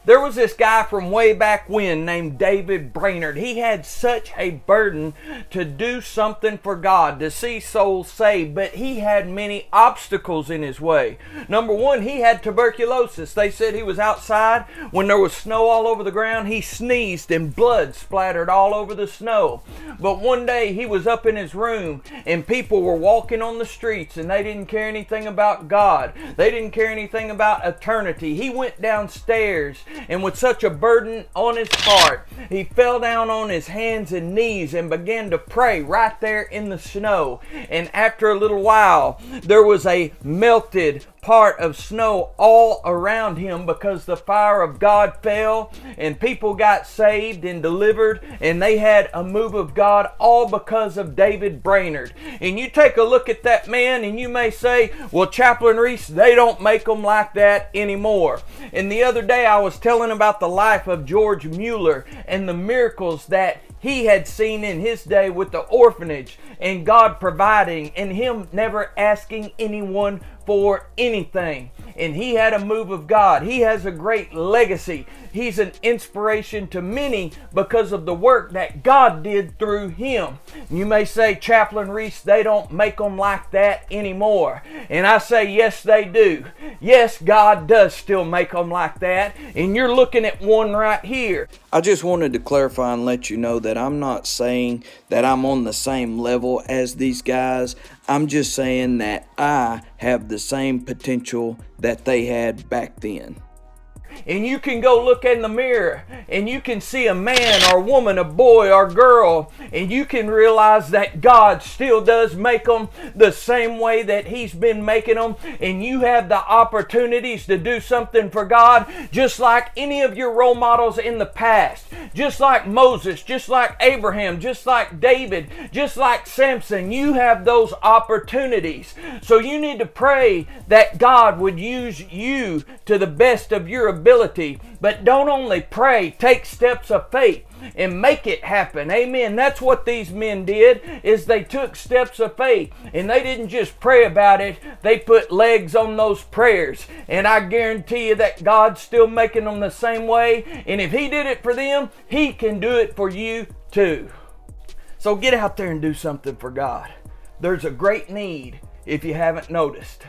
There was this guy from way back when named David Brainard. He had such a burden to do something for God, to see souls saved, but he had many obstacles in his way. Number one, he had tuberculosis. They said he was outside when there was snow all over the ground. He sneezed and blood splattered all over the snow. But one day he was up in his room and people were walking on the streets and they didn't care anything about God. They didn't care anything about eternity. He went downstairs, and with such a burden on his heart, he fell down on his hands and knees and began to pray right there in the snow. And after a little while, there was a melted part of snow all around him because the fire of God fell and people got saved and delivered, and they had a move of God all because of David Brainard. And you take a look at that man and you may say, well, Chaplain Reese, they don't make them like that anymore. And the other day I was telling about the life of George Muller and the miracles that he had seen in his day with the orphanage, and God providing and him never asking anyone for anything. And he had a move of God. He has a great legacy. He's an inspiration to many because of the work that God did through him. You may say, Chaplain Reese, they don't make them like that anymore. And I say, yes, they do. Yes, God does still make them like that. And you're looking at one right here. I just wanted to clarify and let you know that I'm not saying that I'm on the same level as these guys. I'm just saying that I have the same potential that they had back then. And you can go look in the mirror and you can see a man or woman, a boy or girl, and you can realize that God still does make them the same way that He's been making them. And you have the opportunities to do something for God just like any of your role models in the past. Just like Moses, just like Abraham, just like David, just like Samson. You have those opportunities. So you need to pray that God would use you to the best of your ability. But don't only pray, take steps of faith and make it happen. Amen. That's what these men did, is they took steps of faith, and they didn't just pray about it, they put legs on those prayers. And I guarantee you that God's still making them the same way, and if He did it for them, He can do it for you too. So get out there and do something for God. There's a great need if you haven't noticed.